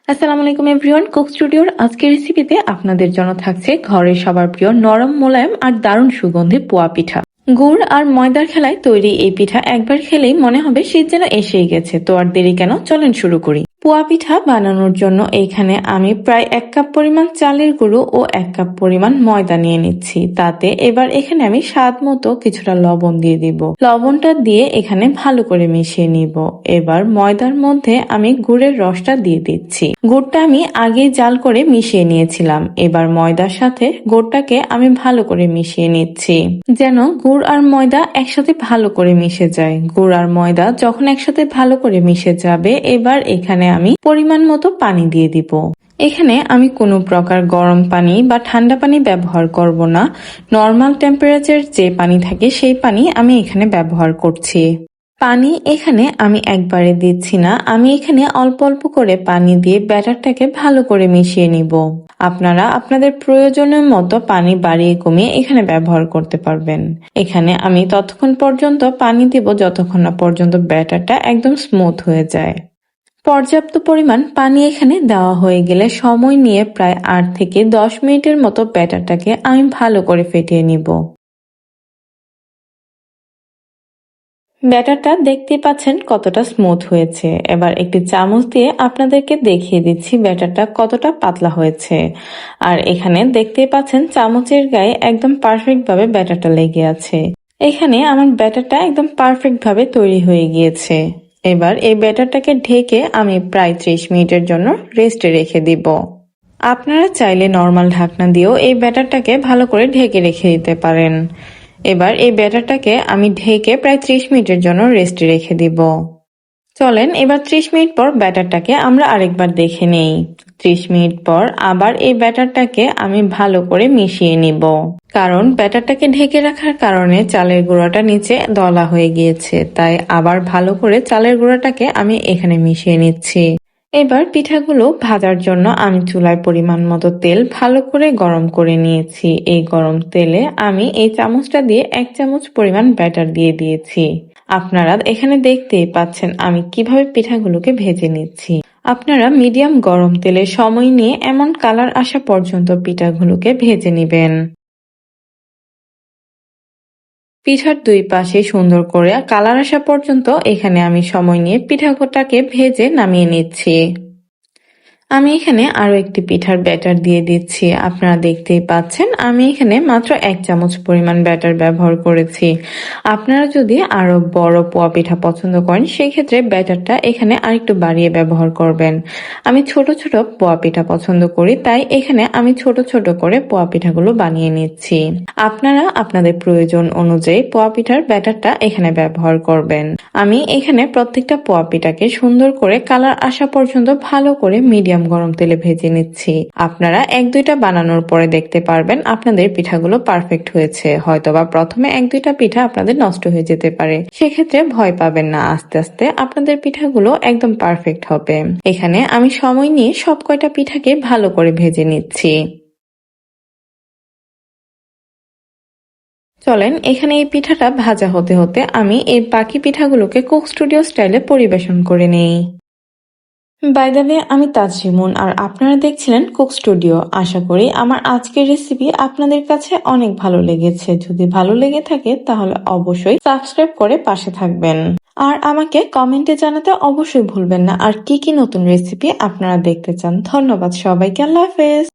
আসসালামু আলাইকুম everyone. Cook স্টুডিওর আজকের রেসিপিতে আপনাদের জন্য থাকছে ঘরের সবার প্রিয় নরম মোলায়েম আর দারুণ সুগন্ধি পোয়া পিঠা। গুড় আর ময়দার খেলায় তৈরি এই পিঠা একবার খেলেই মনে হবে শীত যেন এসেই গেছে। তো আর দেরি কেন, চলেন শুরু করি। পোয়া পিঠা বানানোর জন্য এখানে আমি প্রায় 1 কাপ পরিমাণ চালের গুঁড়ো ও 1 কাপ পরিমাণ ময়দা নিয়ে নিচ্ছি। তাতে এবার এখানে আমি স্বাদ মতো কিছুটা লবণ দিয়ে দিব। লবণটা দিয়ে এখানে ভালো করে মিশিয়ে নিব। এবার ময়দার মধ্যে আমি গুড়ের রসটা দিয়ে দিচ্ছি। গুড়টা আমি আগে জাল করে মিশিয়ে নিয়েছিলাম। এবার ময়দার সাথে গুড়টাকে আমি ভালো করে মিশিয়ে নিচ্ছি, যেন গুড় আর ময়দা একসাথে ভালো করে মিশে যায়। গুড় আর ময়দা যখন একসাথে ভালো করে মিশে যাবে, এবার এখানে আমি পরিমাণ মতো পানি দিয়ে দিব। এখানে আমি কোনো প্রকার গরম পানি বা ঠান্ডা পানি ব্যবহার করব না। নর্মাল টেম্পারেচার যে পানি থাকে সেই পানি আমি এখানে ব্যবহার করছি। পানি এখানে আমি একবারে দিচ্ছি না, আমি এখানে অল্প অল্প করে পানি দিয়ে ব্যাটারটাকে ভালো করে মিশিয়ে নিব। আপনারা আপনাদের প্রয়োজনের মতো পানি বাড়িয়ে কমিয়ে এখানে ব্যবহার করতে পারবেন। এখানে আমি ততক্ষণ পর্যন্ত পানি দিব যতক্ষণ না পর্যন্ত ব্যাটারটা একদম স্মুথ হয়ে যায়। পর্যাপ্ত পরিমাণ পানি এখানে দেওয়া হয়ে গেলে সময় নিয়ে প্রায় 8 থেকে 10 মিনিটের মতো ব্যাটারটাকে আমি ভালো করে ফেটিয়ে নিব। ব্যাটারটা দেখতে পাচ্ছেন কতটা স্মুথ হয়েছে। এবার একটি চামচ দিয়ে আপনাদেরকে দেখিয়ে দিচ্ছি ব্যাটারটা কতটা পাতলা হয়েছে। আর এখানে দেখতে পাচ্ছেন চামচের গায়ে একদম পারফেক্ট ভাবে ব্যাটারটা লেগে আছে। এখানে আমার ব্যাটারটা একদম পারফেক্ট ভাবে তৈরি হয়ে গিয়েছে। এবার এই ব্যাটারটাকে ঢেকে আমি প্রায় 30 মিনিটের জন্য রেস্টে রেখে দিব। আপনারা চাইলে নরমাল ঢাকনা দিয়েও এই ব্যাটারটাকে ভালো করে ঢেকে রেখে দিতে পারেন। এবার এই ব্যাটারটাকে আমি ঢেকে প্রায় 30 মিনিটের জন্য রেস্টে রেখে দিব। চলেন এবার 30 মিনিট পর ব্যাটারটাকে আমরা আরেকবার দেখে নেই। 30 মিনিট পর আবার এই ব্যাটারটাকে আমি ভালো করে মিশিয়ে নিব, কারণ ব্যাটারটাকে ঢেকে রাখার কারণে চালের গুঁড়াটা নিচে দলা হয়ে গিয়েছে। তাই আবার ভালো করে চালের গুঁড়াটাকে আমি এখানে মিশিয়ে নিচ্ছি। এবার পিঠাগুলো ভাজার জন্য আমি চুলায় পরিমাণ মতো তেল ভালো করে গরম করে নিয়েছি। এই গরম তেলে আমি এই চামচটা দিয়ে 1 চামচ পরিমাণ ব্যাটার দিয়ে দিয়েছি। আপনারা এখানে দেখতেই পাচ্ছেন আমি কিভাবে পিঠাগুলোকে ভেজে নিচ্ছি। আপনারা মিডিয়াম গরম তেলে সময় নিয়ে এমন কালার আসা পর্যন্ত পিঠাগুলোকে ভেজে নিবেন। পিঠার দুই পাশে সুন্দর করে কালার আসা পর্যন্ত এখানে আমি সময় নিয়ে পিঠাটাকে ভেজে নামিয়ে নিচ্ছি। আমি এখানে আরো একটি পিঠার ব্যাটার দিয়ে দিচ্ছি। আপনারা দেখতেই পাচ্ছেন আমি এখানে মাত্র 1 চামচ পরিমাণ ব্যাটার ব্যবহার করেছি। আপনারা যদি আরো বড় পোয়া পিঠা পছন্দ করেন সেই ক্ষেত্রে ব্যাটারটা এখানে আরেকটু বাড়িয়ে ব্যবহার করবেন। আমি ছোট ছোট পোয়া পিঠা পছন্দ করি, তাই এখানে আমি ছোট ছোট করে পোয়া পিঠাগুলো বানিয়ে নিচ্ছি। আপনারা আপনাদের প্রয়োজন অনুযায়ী পোয়া পিঠার ব্যাটারটা এখানে ব্যবহার করবেন। আমি এখানে প্রত্যেকটা পোয়া পিঠাকে সুন্দর করে কালার আসা পর্যন্ত ভালো করে মিডিয়াম গরম তেলে ভেজে নিচ্ছি। আপনারা 1-2টা বানানোর পরে দেখতে পারবেন আপনাদের পিঠাগুলো পারফেক্ট হয়েছে। হয়তোবা প্রথমে 1-2টা পিঠা আপনাদের নষ্ট হয়ে যেতে পারে, সেক্ষেত্রে ভয় পাবেন না, আস্তে আস্তে আপনাদের পিঠাগুলো একদম পারফেক্ট হবে। এখানে আমি সময় নিয়ে সব কয়টা পিঠাকে ভালো করে ভেজে নিচ্ছি। চলেন এখানে এই পিঠাটা ভাজা হতে হতে আমি এই বাকি পিঠাগুলোকে কুক স্টুডিও স্টাইলে পরিবেশন করে নেই। বাই দ্য ওয়ে, আমি তাজরিমুন আর আপনারা দেখছিলেন কুক স্টুডিও। আশা করি আমার আজকের রেসিপি আপনাদের কাছে অনেক ভালো লেগেছে। যদি ভালো লেগে থাকে তাহলে অবশ্যই সাবস্ক্রাইব করে পাশে থাকবেন। আর আমাকে কমেন্টে জানাতে অবশ্যই ভুলবেন না আর কি কি নতুন রেসিপি আপনারা দেখতে চান। ধন্যবাদ সবাইকে, আল্লাহ হাফেজ।